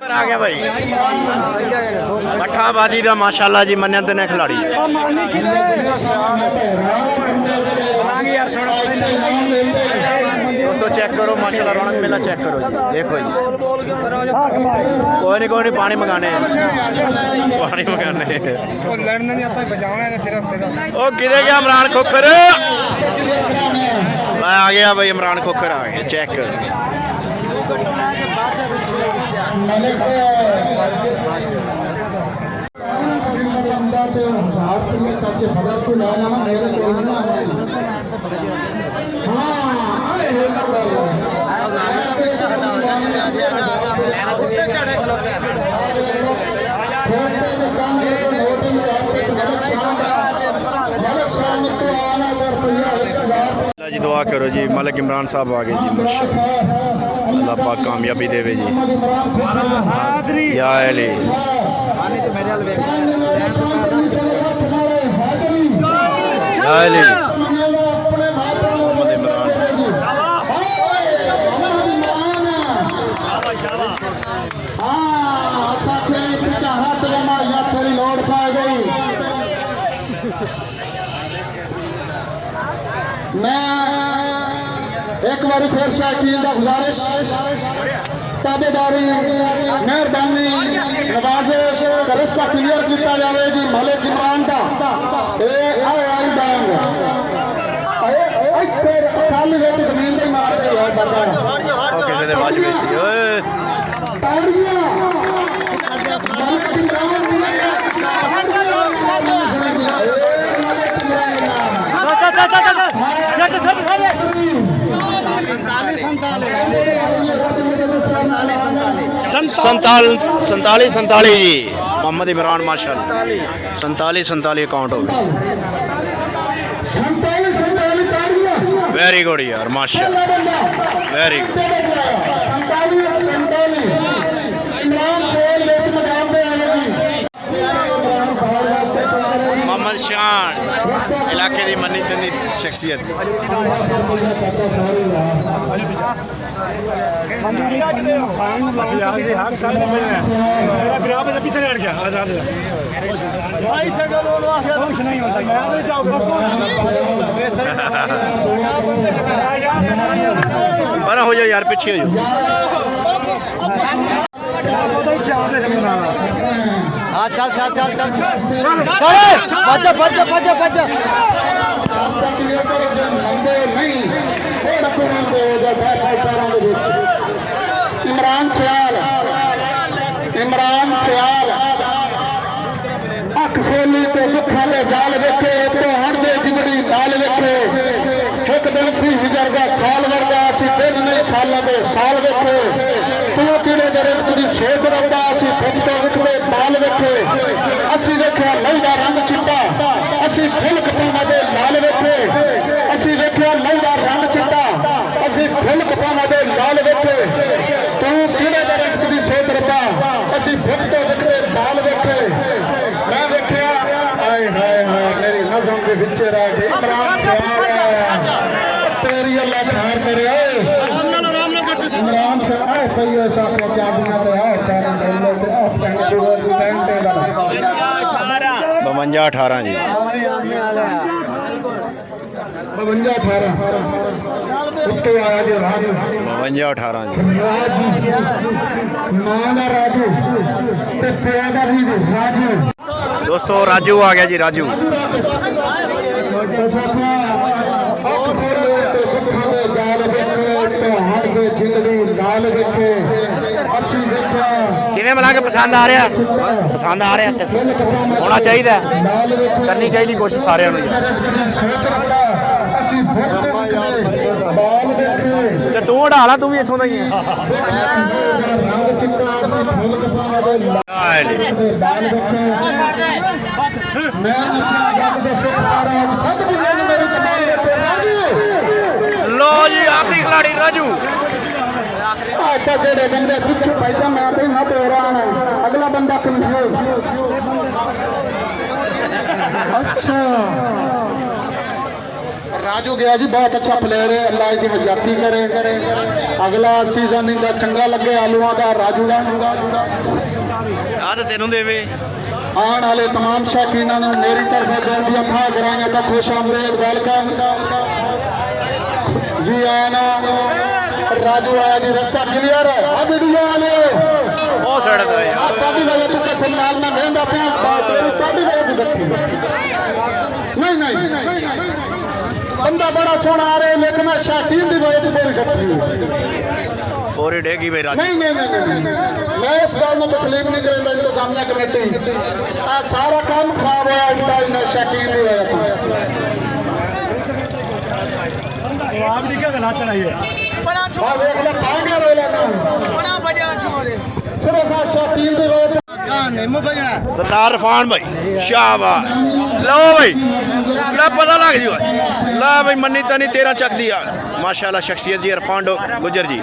आ गया भाई पठाबाजी का माशाल्लाह जी मन्ने ने खिलाड़ी दोस्तों चेक करो माशाल्लाह रौनक मेला चेक करो जी देखो जी कोई नहीं पानी मंगाने ओ किधे गया इमरान खोखर आ गया भाई इमरान खोखर आ गया चेक करो जी दुआ करो जी मलिक इमरान साहब आ गए जी माशाअल्लाह अल्लाह पाक कामयाबी देवे जी या अली या अली मैं एक बार फिर शायकीन का गुजारिश ताबेदारी मेहरबानी नवाजिश रिश्ता क्लियर किया जाए जी मलिक इमरान का खाली रेट जमीन नहीं मारते संताली जी मोहम्मद इमरान माशाअल्लाह संताली अकाउंट हो गया वेरी गुड यार माशाअल्लाह वेरी गुड मोहम्मद शान इलाके की मनी तनी शख्सियत बड़ा हो जाओ यार पीछे हो जाओ हाँ चल चल चल चल इमरान सियाल अख खोली तो दुखा दे गाल वेखे तो हण दे जिगड़ी नाल वेखे एक दिन सी गुजरदा साल वर्गा असी दिन नहीं सालों के साल वेखे तू किड़े दे रिज़्क़ दी सेक रखदा असी खुद तो विकदे माल वेखे असी वेख्या लहू दा रंग चिट्टा असी फुल कपावां दे लाल वेखे असी वेख्या लहू दा रंग चिट्टा असी फुल कपावां दे लाल वेखे तू किड़े दे रिज़्क़ दी सेक रखदा असी खुद तो विकदे माल वेखे मैं वेख्या हाय हाय हाय मेरी नज़म दे विच रह के इमरान सियाल तेरी अल्लाह खैर करे इमरान से आए पईए साथ चाबियां ते आए तारे दौले ते आ टैंक दूर दी टैंक ते दा 52-18 जी 52-18 उत्ते आया जी राजू 52-18 जी मां दा राजू ते पिया दा भी राजू दोस्तों राजू आ गया जी राजू किवें बना के पसंद आ रहा सिस्टम होना चाहिए करनी चाहिए कोशिश सारे तू हटा ला तू भी इतों का ही लो जी आखिरी खिलाड़ी राजू बंदे पिछू पैसा मैं ना दे रहा हूं अगला बंदा कंफ्यूज अच्छा राजू गया जी बहुत अच्छा प्लेयर है अल्लाह की मजाकी करे अगला सीजन इनका चंगा लगे आलूआ का राजू का ਆ ਤਾਂ ਤੈਨੂੰ ਦੇਵੇ आने वाले तमाम शौकीनों ने मेरी तरफ दिल दी अखा कराएंगे तो खुश आमदेद वेलकम जी आना राजू आया जी रास्ता क्लियर है अब वीडियो वाले ਉਹ ਸੜ ਦੋ ਯਾਰ काफी वजह तू कसम नाल में मेहंदा पे काफी वजह तू रखी नहीं नहीं बंदा बड़ा सोना आ रहे लेकिन शौकीन की वजह तू बोरी रखी ਪੂਰੀ ਡੇਗੀ ਵੇ ਰਾਜ नहीं नहीं नहीं मैं इस गल को तस्लीम नहीं करेंदा इंतजामिया कमेटी आ सारा काम खराब होया उल्टा इन्हें शकीन नहीं होया आप दी क्या गलत है आ देख ले पागल रोला ना बड़ा बजा छोड़े सिर्फ आ शकीन की वजह ਸਰਦਾਰ ਇਰਫਾਨ ਭਾਈ ਸ਼ਾਬਾਸ਼ ਲਓ ਭਾਈ ਲੈ ਪਤਾ ਲੱਗ ਜੂਗਾ ਲੈ ਭਾਈ ਮੰਨੀ ਤਨੀ 13 ਚੱਕਦੀ ਆ ਮਾਸ਼ਾਅੱਲਾ ਸ਼ਖਸੀਅਤ ਜੀ ਇਰਫਾਨ ਗੁੱਜਰ ਜੀ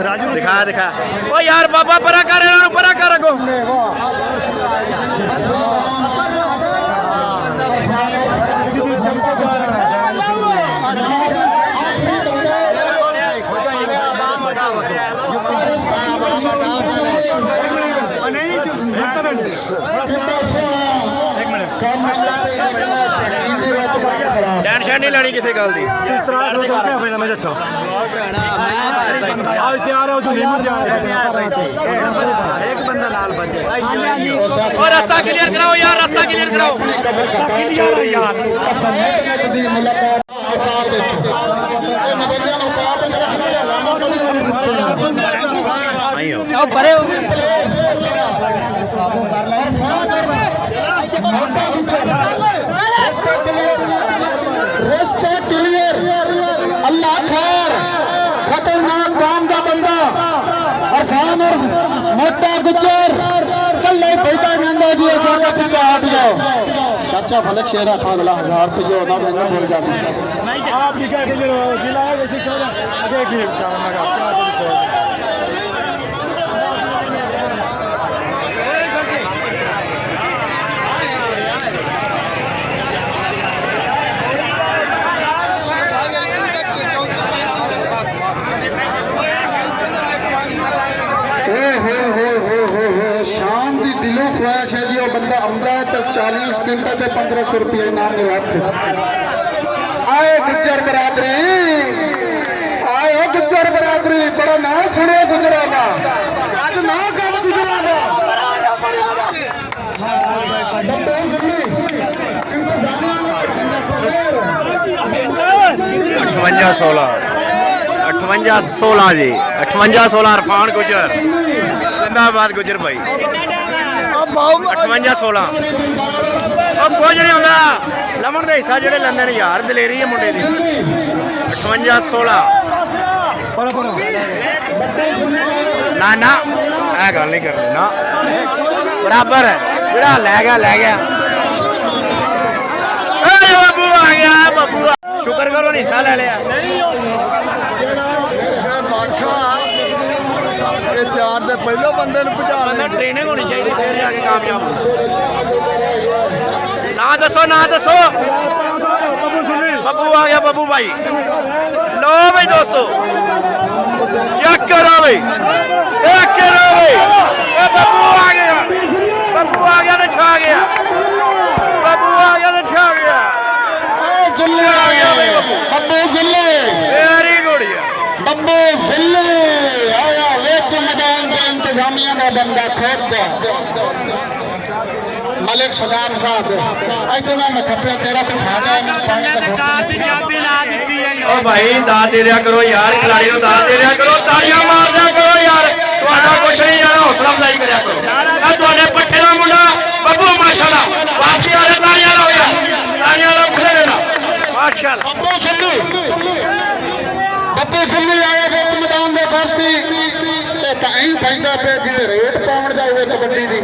राजू ਦਿਖਾ ਦਿਖਾ ਓ ਯਾਰ ਬਾਬਾ ਪਰਾ ਕਰ ਇਹਨਾਂ ਨੂੰ ਪਰਾ ਕਰ ਅਗੋ ਟੈਨਸ਼ਨ ਨਹੀਂ ਲੈਣੀ ਕਿਸੇ ਗੱਲ ਦੀ इस तरह तो क्या फायदा मैं दसो आज तैयार हो तू नहीं मर जा एक बंदा लाल बचे और रास्ता क्लियर कराओ यार रास्ता क्लियर कराओ यार ਆਈਓ रास्ता क्लियर अल्लाह खैर खतरनाक काम का बंदा अरफान और मोटा गुजर कल्ले बैठा गंदा जी ऐसा का पीछे हट जाओ चाचा फलक शेरा खान ला 1000 रुपये ना मैं बोल जाती आप की क्या के जिला वैसे क्यों आगे की शाम की दिलों ख्वाहिश है जी वो बंदा आंदा है तो 40 मिनट से 1500 रुपये इनाम मेरे हाथ आए गुज्जर बरादरी आए हो गुज्जर बरादरी बड़ा नाम सुने गुजरा का आज ना कल गुजरा का अठवंजा 16 जी 58-16 इरफान गुजर जिंदाबाद गुजर भाई 58-16 कुछ नहीं होंदा लमन का हिस्सा जेडे लेंदे ने यार दलेरी है मुंडे दी 58-16 ना ना ऐ गल नहीं करनी ना बराबर है जेड़ा ले गया बाबू आ गया बाबू शुक्र करो हिस्सा ले लिया चार से पहले बंदे पहुंचा ट्रेनिंग होनी चाहिए फिर जाके कामयाब हो ना दसो बब्बू आ गया बब्बू भाई लो भाई दोस्तों क्या करो भाई बब्बू आ गया तो छा गया जुल्ले आ गया बब्बू जुल्ले वेरी गुड बब्बू जुल्ले आया वेच मैदान के इंतजामिया का बंदा खोद गया मलिक सदाम साहब इतना मैं खपे तेरा तो फायदा है पानी का ओ भाई दाद दे दिया करो यार खिलाड़ी को दाद दे दिया करो तालियां मार दिया करो यार तुम्हारा कुछ नहीं जाना हौसला अफजाई करा करो आ तुम्हारे पट्ठे का मुंडा बब्बू माशाल्लाह वापसी वाले तालियां लाओ यार तालियां लाओ खुले देना माशाल्लाह बब्बू जुल्ली आया वेच मैदान में वापसी ते ताई पैंदा पे जिते रेत पाउण जावे कबड्डी दी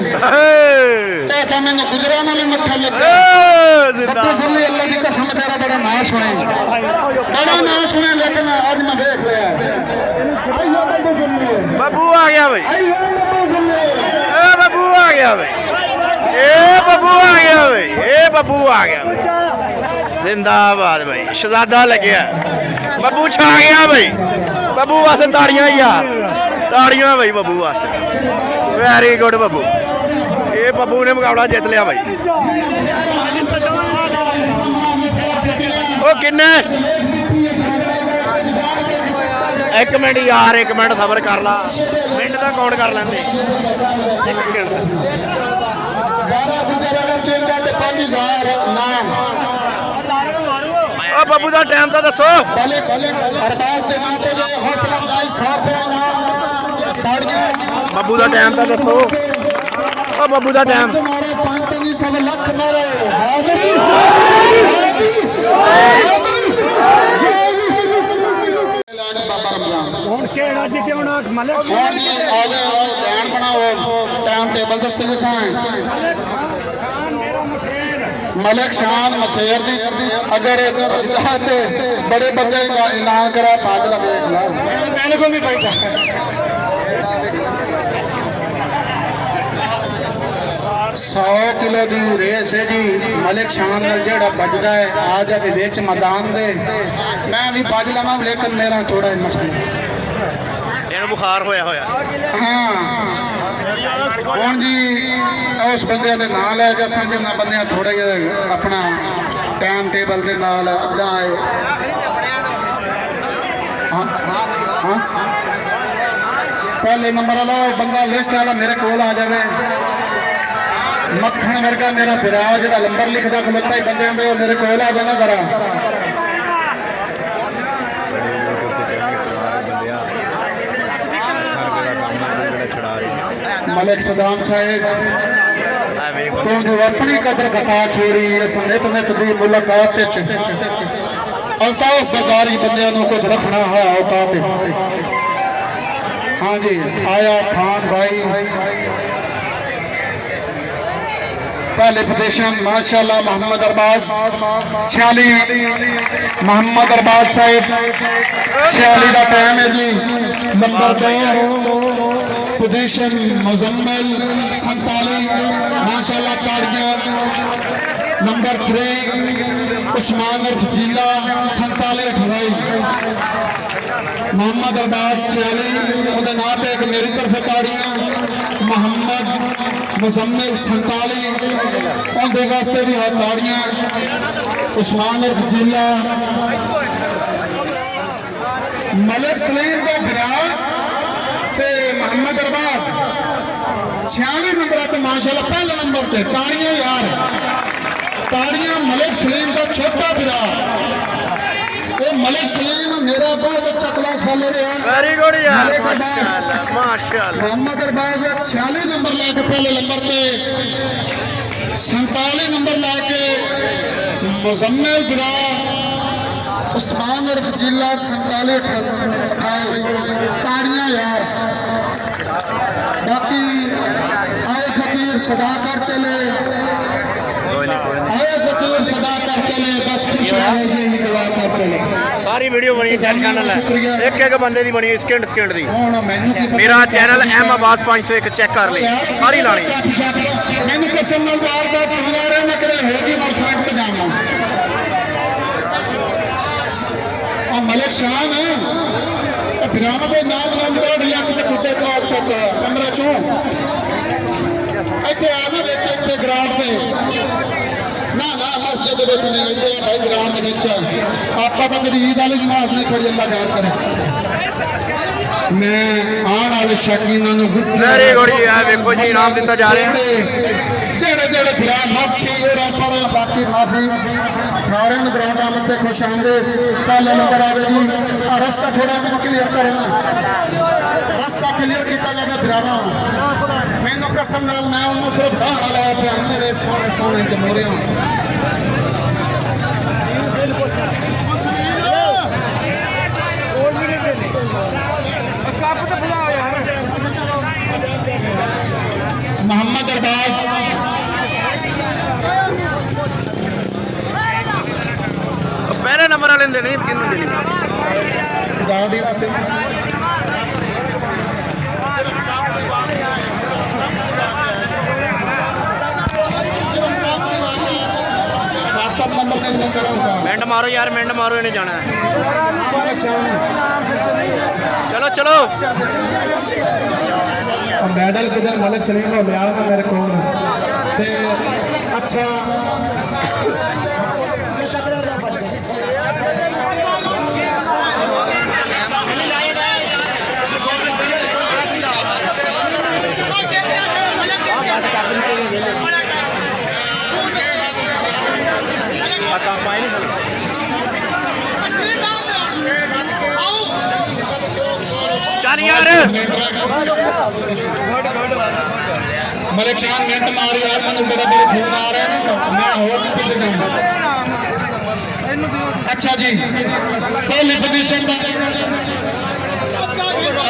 ते मैंने गुजराना में मत्था लगा जिंदा बब्बू गुल्ली अल्लाह की कसम तेरा बड़ा नाम सुने लेकिन आज मैं देख लिया आइयो बब्बू गुल्ली ਬੱਬੂ ਆ ਗਿਆ ਬਈ आइयो बब्बू गुल्ली ਇਹ ਬੱਬੂ ਆ ਗਿਆ ਬਈ ਇਹ ਬੱਬੂ ਆ ਗਿਆ ਬਈ ਇਹ ਬੱਬੂ ਆ ਗਿਆ ਬਈ ਜ਼ਿੰਦਾਬਾਦ ਬਈ ਸ਼ਹਜ਼ਾਦਾ ਲੱਗਿਆ ਬੱਬੂ ਛਾ ਗਿਆ ਬਈ ਬੱਬੂ ਵਾਸਤੇ ਤਾੜੀਆਂ ਯਾਰ ਤਾੜੀਆਂ ਬਈ ਬੱਬੂ ਵਾਸਤੇ ਵੈਰੀ ਗੁੱਡ ਬੱਬੂ ਇਹ ਬੱਬੂ ਨੇ ਮੁਕਾਬਲਾ ਜਿੱਤ ਲਿਆ ਬਈ ਉਹ ਕਿੰਨੇ ਇੱਕ ਮਿੰਟ ਯਾਰ ਇੱਕ ਮਿੰਟ ਸਬਰ ਕਰ ਲਾ ਮਿੰਟ ਦਾ ਕਾਊਂਟ ਕਰ ਲੈਂਦੇ 1 ਸਕਿੰਟ ਉਹ ਬੱਬੂ ਦਾ ਟਾਈਮ ਤਾਂ ਦੱਸੋ अरबाज के नाते जो हौसला अफजाई 100 रुपया इनाम ताड़ियां ਬੱਬੂ ਦਾ ਟਾਈਮ ਤਾਂ ਦੱਸੋ ਉਹ ਬੱਬੂ ਦਾ ਟਾਈਮ मारे 5 लाख मारे हाजिरी बाबा रमजान ਹੁਣ ਕਿਹੜਾ ਜਿੱਤਿਆਉਣਾ ਮਲਕ और जी आगे ध्यान बनाओ टाइम टेबल दसे जिसा मलिक शान मसेर जी अगर बड़े बंदे का ऐलान करा बादल देख ला मैंने को भी बैठा 100 किलो की रेस है जी मलिक शान जेड़ा बजदा है आ जाए विच मैदान दे मैं भी बज लवां लेकिन मेरा थोड़ा मसला ਇਹਨੂੰ ਬੁਖਾਰ ਹੋਇਆ ਹੋਇਆ हाँ ਹੁਣ ਜੀ ਉਸ ਬੰਦੇ ਦੇ ਨਾਂ ਲੈ ਕੇ ਸਮਝਣਾ ਬੰਦਿਆਂ ਥੋੜਾ ਜਿਹਾ ਆਪਣਾ ਟਾਈਮ ਟੇਬਲ ਦੇ ਨਾਲ ਅੱਗਾ ਆਏ ਹਾਂ ਹਾਂ ਪਹਿਲੇ ਨੰਬਰ ਵਾਲਾ ਬੰਦਾ ਲਿਸਟ ਵਾਲਾ ਮੇਰੇ ਕੋਲ ਆ ਜਾਵੇ ਮੱਖਣ ਵਰਗਾ ਮੇਰਾ ਵਿਰਾ ਜਿਹੜਾ ਨੰਬਰ ਲਿਖਦਾ ਖਲੋਤਾ ਹੀ ਬੰਦਿਆਂ ਦੇ ਉਹ ਮੇਰੇ ਕੋਲ ਆ ਜਾਣਾ ਜ਼ਰਾ मलिक सदाम साहेब तू जो अपनी कदर घटा छोड़ी इस नित नित दी मुलाकात अल्ताफ बजारी बंदियां कुछ रखना है औकात हाँ जी आया खान भाई पहले प्रदेशन माशाल्लाह मोहम्मद अरबाज 46 मोहम्मद अरबाज साहेब 46 का टाइम है जी नंबर 2 पोजीशन मुजम्मिल 47 माशाल्लाह ताड़ियां नंबर 3 उस्मान अर्फ जिला 47 28 मोहम्मद अरबाज 46 ਉਹਦੇ ਨਾਂ ਤੇ ਇੱਕ ਮੇਰੀ ਤਰਫ ਤਾੜੀਆਂ मोहम्मद मुजम्मिल 47 ਉਹਦੇ ਵਾਸਤੇ ਵੀ ਹੱਥ ਤਾੜੀਆਂ उस्मान अर्फ जिला मलिक सलीम का भरा मोहम्मद अरबाज 46 नंबर पे माशाल्लाह पहले नंबर पे ताड़ियां यार ताड़ियां मलिक सलीम का छोटा बिरा मलिक सलीम मेरा बहुत अच्छा क्लास खेल रहा ਵੈਰੀ ਗੁੱਡ ਯਾਰ ਮਾਸ਼ਾਅੱਲਾ ਮਾਸ਼ਾਅੱਲਾ मोहम्मद अरबाज 46 नंबर लेके पहले नंबर पे 47 नंबर लेके मुजम्मिल बिरा उस्मान अर्फ जिला 47 ताड़ियां यार बाकी आए फकीर सदा कर चले आए फकीर सदा कर चले बस खुश रहे यही दुआ कर चले ਸਾਰੀ ਵੀਡੀਓ ਬਣੀ ਚੈਨਲ ਹੈ ਇੱਕ ਇੱਕ ਬੰਦੇ ਦੀ ਬਣੀ ਸਕਿੰਟ ਸਕਿੰਟ ਦੀ ਹੁਣ ਮੈਨੂੰ ਕੀ ਮੇਰਾ ਚੈਨਲ ਐਮ ਆਵਾਜ਼ 501 ਚੈੱਕ ਕਰ ਲਈ ਸਾਰੀ ਲਾਣੀ ਮੈਨੂੰ ਕਸਮ ਨਾਲ ਬਾਰ-ਬਾਰ ਸੁਣਾ ਰਿਹਾ ਮੈਂ ਕਿਹਾ ਹੋਗੀ ਬਸ ਮਿੰਟ ਤੇ ਜਾਵਾਂ ਆ ਮਲਿਕ ਸ਼ਾਨ ਫਿਰਾਮ ਦੇ ਨਾਮ ਕੋਡ ਲੱਖ ਤੇ ਕੁੱਤੇ ਤੋਂ ਚੱਕ ਕਮਰਾ ਚੋਂ ਇੱਥੇ ਆ ਨਾ ਵਿੱਚ ਇੱਥੇ ਗਰਾਊਂਡ ਤੇ ਨਾ ਮਸਜਿਦ ਦੇ ਵਿੱਚ ਨਹੀਂ ਇੱਥੇ ਭਾਈ ਗਰਾਊਂਡ ਦੇ ਵਿੱਚ ਆਪਾਂ ਤਾਂ ਕਦੀ ਈਦ ਵਾਲੀ ਨਮਾਜ਼ ਨਹੀਂ ਪੜ੍ਹੀ ਅੱਲਾ ਖੈਰ ਕਰੇ ਮੈਂ ਆਉਣ ਵਾਲੇ ਸ਼ਕੀਨਾਂ ਨੂੰ ਵੈਰੀ ਗੁੱਡ ਜੀ ਆ ਵੇਖੋ ਜੀ ਇਨਾਮ ਦਿੱਤਾ ਜਾ ਰਿਹਾ ਜਿਹੜੇ ਭਰਾ ਮਾਛੀ ਹੋਰਾਂ ਪਰ ਬਾਕੀ ਮਾਫੀ ਸਾਰਿਆਂ ਨੂੰ ਗਰਾਊਂਡ ਆਮਦ ਤੇ ਖੁਸ਼ ਆਮਦੇ ਪਹਿਲਾ ਨੰਬਰ ਆਵੇ ਜੀ ਆ ਰਸਤਾ ਥੋੜਾ ਮੈਨੂੰ ਕਲੀਅਰ ਕਰਨਾ ਰਸਤਾ ਕਲੀਅਰ ਕੀਤਾ ਜਾਵੇ ਭਰਾਵਾਂ ਮੈਨੂੰ ਕਸਮ ਨਾਲ ਮੈਂ ਉਹਨੂੰ ਸਿਰਫ ਬਾਹਰ ਲਾਇਆ ਪਿਆ ਮੇਰੇ ਸੋਹਣੇ ਸੋਹਣੇ ਜਮਹੂਰੀਆਂ मोहम्मद अरबाज ਜਾ ਦੇਣਾ ਸੀ WhatsApp ਨੰਬਰ ਤੇ ਫੋਨ ਕਰਾਂਗਾ ਮਿੰਟ ਮਾਰੋ ਯਾਰ, ਮਿੰਟ ਮਾਰੋ, ਇਹਨੇ ਜਾਣਾ ਹੈ। ਚਲੋ ਚਲੋ ਮੈਡਲ ਕਿਧਰ ਮਲਿਕ ਸਲੀਮ ਨੂੰ ਲਿਆ ਵਾ ਮੇਰੇ ਕੋਲ ਤੇ ਅੱਛਾ ਚੱਲ ਯਾਰ, ਮਲਿਕ ਸ਼ਾਨ ਮਿੰਟ ਮਾਰ ਯਾਰ ਮੈਨੂੰ ਬੜੇ ਫੋਨ ਆ ਰਹੇ ਨੇ ਮੈਂ ਹੋਰ ਕਿਸੇ ਕੰਮ ਅੱਛਾ ਜੀ ਪਹਿਲੀ ਪੋਜੀਸ਼ਨ ਦਾ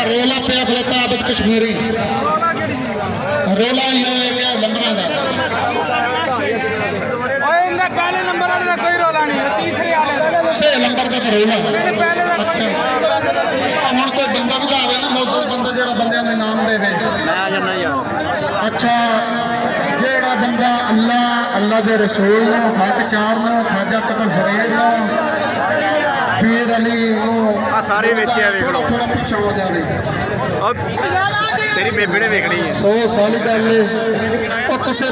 ਰੋਲਾ ਪਿਆ ਖਲੋਤਾ ਆਬਦ ਕਸ਼ਮੀਰੀ ਰੋਲਾ ਹੀ ਹੋਏਗਾ ਨੰਬਰਾਂ ਦਾ पहले नंबर वाले का कोई रोला नहीं है, तीसरे वाले 6 नंबर ਦਾ ਰੋਲਾ ਅੱਛਾ ਹੁਣ ਕੋਈ ਬੰਦਾ ਵੀ ਆਵੇ ਨਾ ਮੌਜੂਦ ਬੰਦਾ ਜਿਹੜਾ ਬੰਦਿਆਂ ਨੂੰ ਇਨਾਮ ਦੇਵੇ ਮੈਂ ਆ ਜਾਣਾ ਯਾਰ। ਅੱਛਾ ਜਿਹੜਾ ਬੰਦਾ ਅੱਲਾ ਦੇ ਰਸੂਲ ਨੂੰ ਹੱਕ ਚਾਰ ਨੂੰ ਖਾਜਾ ਕਤਲ ਫਰੀਦ ਨੂੰ ਪੀਰ ਅਲੀ ਨੂੰ ਆ ਸਾਰੇ ਵੇਚਿਆ ਵੇਖ ਲਓ। ਥੋੜਾ ਪਿੱਛਾ ਹੋ ਜਾਵੇ ਤੇਰੀ ਬੇਬੇ ਨੇ ਵੇਖਣੀ ਹੈ। 100 ਸਾਲ ਗੱਲ ਉਹ ਕਿਸੇ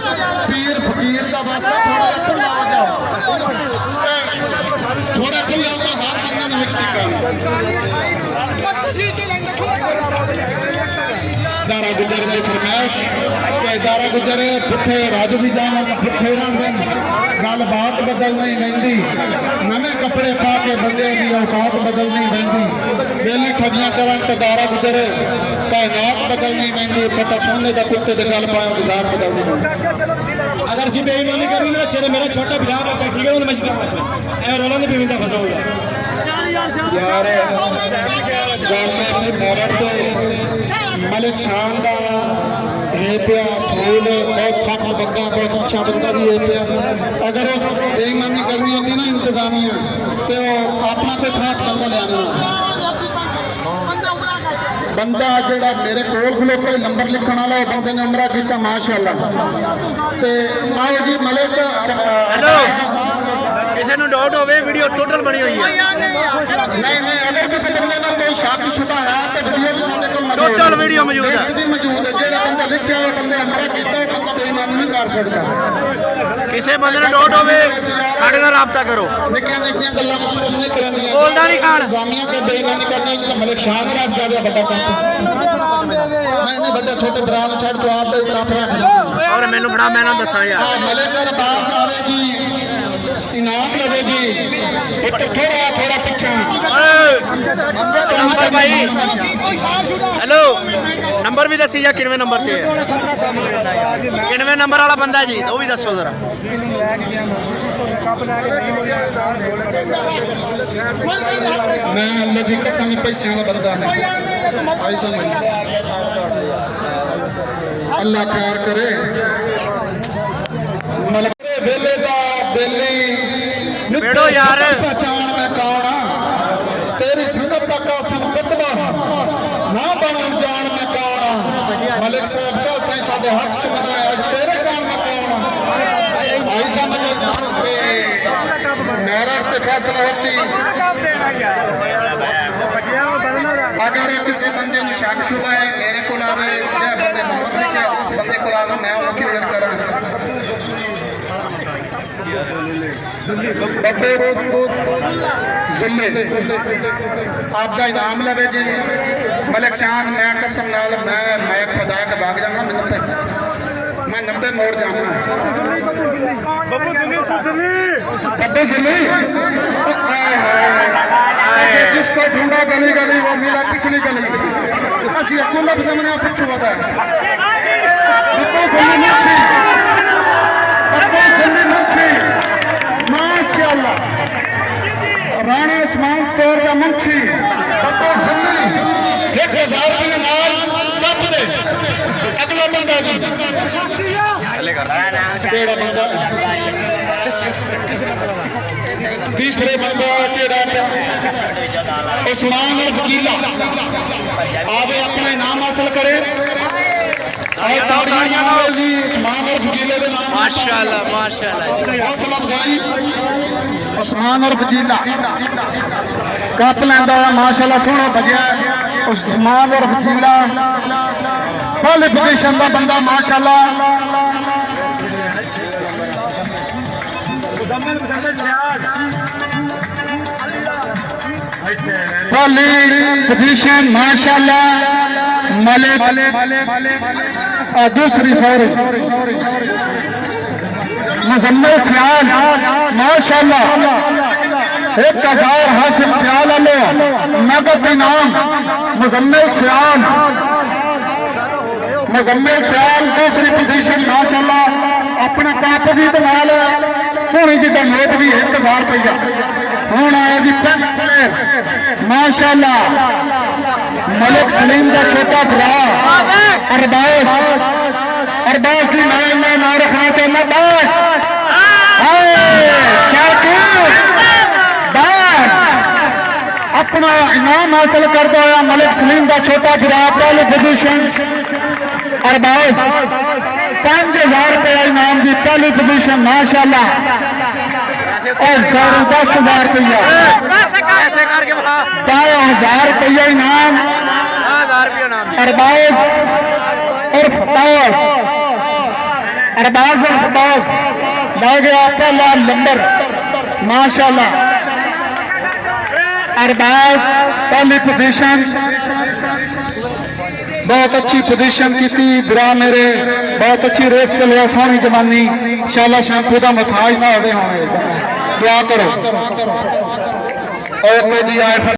ਪੀਰ ਫਕੀਰ ਦਾ ਵਾਸਤਾ ਥੋੜਾ ਜਿਹਾ ਖੁੱਲਾ ਹੋ ਜਾਓ ਥੋੜਾ ਖੁੱਲਾ ਹੋ ਹਰ ਬੰਦੇ ਨੂੰ ਮਿਕਸੀ ਦਾਰਾ ਗੁਜਰ ਦੀ ਫਰਮਾਇਸ਼ ਕਿ ਦਾਰਾ ਗੁਜਰ ਭੁੱਖੇ ਰਾਜੂ ਵੀ ਜਾਣ ਭੁੱਖੇ ਰਹਿੰਦੇ ਗੱਲ ਬਾਤ ਬਦਲ ਨਹੀਂ ਪੈਂਦੀ ਨਵੇਂ ਕੱਪੜੇ ਪਾ ਕੇ ਬੰਦੇ ਦੀ ਔਕਾਤ ਬਦਲ ਨਹੀਂ ਪੈਂਦੀ ਵੇਲੇ ਠੱਗੀਆਂ ਕਰਨ ਤੇ ਦਾਰਾ ਗੁਜਰ ਕਾਇਨਾਤ ਬਦਲ ਨਹੀਂ ਪੈਂਦੀ ਪਤਾ ਸੋਨੇ ਦਾ ਕੁੱਤੇ ਦੇ ਗੱਲ ਪਾਇਆ ਗੁਜ਼ਾਰ ਬਦਲ ਨਹੀਂ ਪੈਂਦੀ अगर सी बेईमानी करनी ना चले मेरा छोटा बिहार है ठीक है ना मैं रोला नहीं पीता फंसा हुआ यार ਗੱਲ ਆਪਣੀ ਮੋਰਰ ਤੇ ਮਲਿਕ ਸ਼ਾਨ ਦਾ ਇਹ ਪਿਆ ਸੂਲ ਬਹੁਤ ਸਖਤ ਬੰਦਾ ਬਹੁਤ ਅੱਛਾ ਬੰਦਾ ਵੀ ਇਹ ਪਿਆ ਅਗਰ ਉਹ ਬੇਈਮਾਨੀ ਕਰਨੀ ਹੁੰਦੀ ਨਾ ਇੰਤਜ਼ਾਮੀਆਂ ਤੇ ਉਹ ਆਪਣਾ ਕੋਈ ਖਾਸ ਬੰਦਾ ਲਿਆਣਾ ਬੰਦਾ ਜਿਹੜਾ ਮੇਰੇ ਕੋਲ ਖਲੋਤਾ ਨੰਬਰ ਲਿਖਣ ਵਾਲਾ ਉਹ ਬੰਦੇ ਨੇ ਉਮਰਾ ਕੀਤਾ ਮਾਸ਼ਾਅੱਲਾ ਤੇ ਆਓ ਜੀ ਮਲਿਕ ਹੈਲੋ, ਕਿਸੇ ਨੂੰ ਡਾਊਟ ਹੋਵੇ ਵੀਡੀਓ ਟੋਟਲ ਬਣੀ ਹੋਈ ਹੈ। नहीं अगर किसी बंदे में कोई शक शुबा है तो वीडियो भी सामने को मौजूद टोटल वीडियो मौजूद है। लिस्ट भी मौजूद है जेड़ा बंदा लिखा है बंदे हमरा कीता बंदा बेईमानी नहीं कर सकता ਕਿਸੇ ਬੰਦੇ ਨੂੰ ਡਾਊਟ ਹੋਵੇ ਸਾਡੇ ਨਾਲ ਰਾਬਤਾ ਕਰੋ। निक्कियां निक्कियां गल्लां महसूस नहीं करनियां बोलदा नहीं खान। जामिया के बेईमानी करनी तो मलिक शान राज जावे बड़ा काम नहीं बड़ा छोटे भरा नु छड़ तो आप काफ रख ਔਰ ਮੈਨੂੰ ਬੜਾ ਮੈਂ ਨਾ ਦੱਸਾਂ ਯਾਰ। हां मलिक अरबाज आवे जी इनाम लगे जी थोड़ा पीछे ਨੰਬਰ ਭਾਈ ਹੈਲੋ ਨੰਬਰ ਵੀ ਦੱਸੀ ਜਾ ਕਿੰਨਵੇਂ ਨੰਬਰ ਤੇ ਹੈ ਕਿੰਨਵੇਂ ਨੰਬਰ ਵਾਲਾ ਬੰਦਾ ਜੀ ਉਹ ਵੀ ਦੱਸੋ ਜ਼ਰਾ मैं अल्लाह की कसम पैसे वाला बंदा है ऐसा नहीं अल्लाह खैर करे वेले दा बेली बेड़ो यार। पहचान मैं कौन हां तेरी संगत का कासिम कतबा ना बन जान मैं कौन हां मलिक साहब का तैं साडे हक च बनाया आज तेरे कान मैं कौन हां ऐसा मेरा ते फैसला होसी अगर किसी बंदे ਨੂੰ शक शुबा है मेरे को आवे जे बंदे नंबर लिखे उस बंदे को आवे मैं वो क्लियर करा बब्बे जिले आपका इनाम लवे जी मलिक शान मैं कसम नाल मैं खुदा के भाग जाऊंगा मैं 90 मोड़ जाऊंगा बब्बे जिले जिसको ढूंढा गली गली वो मिला पिछली गली असि अकू लब जमने पिछू बता बब्बे जिले मुंशी बब्बे जिले मुंशी माशाअल्लाह राणा उस्मान स्टोर का मुंशी बब्बे जिले 1000 रुपये नाल कप दे अगला बंदा जी केड़ा बंदा तीसरे बंदा केड़ा उस्मान और वकीला आगे अपना इनाम हासिल करे और ताड़ियां नाल जी उस्मान और वकीले दे नाम माशाल्लाह माशाल्लाह हौसला अफजाई उस्मान और वकीला कप लैंदा माशाल्लाह सोहना बजया उस्मान और वकीला पहले पोजीशन का बंदा माशाल्लाह पहली पोजीशन माशाल्लाह मलिक और दूसरी सॉरी मुजम्मिल सियाल माशाल्लाह 1000 हासिल सियाल वाले नगद इनाम मुजम्मिल सियाल दूसरी पोजीशन माशाल्लाह अपना कप भी बना लिया होनी जिदा नोट भी 1000 रुपया हूँ आया जी प्लेयर माशाल्लाह मलिक सलीम का छोटा भरा अरबाज जी मैं इन्ना ना रखना चाहना अपना इनाम हासिल करता हुआ मलिक सलीम का छोटा भरा पहली पोजीशन अरबाज 5000 रुपया इनाम की पहली पोजीशन माशाल्लाह और 10,000 रुपया 12,000 रुपया इनाम अरबाज और फताज ला गया पहला नंबर माशाल्लाह अरबाज पहली पोजीशन बहुत अच्छी पोजीशन की थी बुरा मेरे बहुत अच्छी रेस चलिया सोहनी जवानी इंशाल्लाह शैंपू का मथाज ना होवे दुआ करो ओके जी आए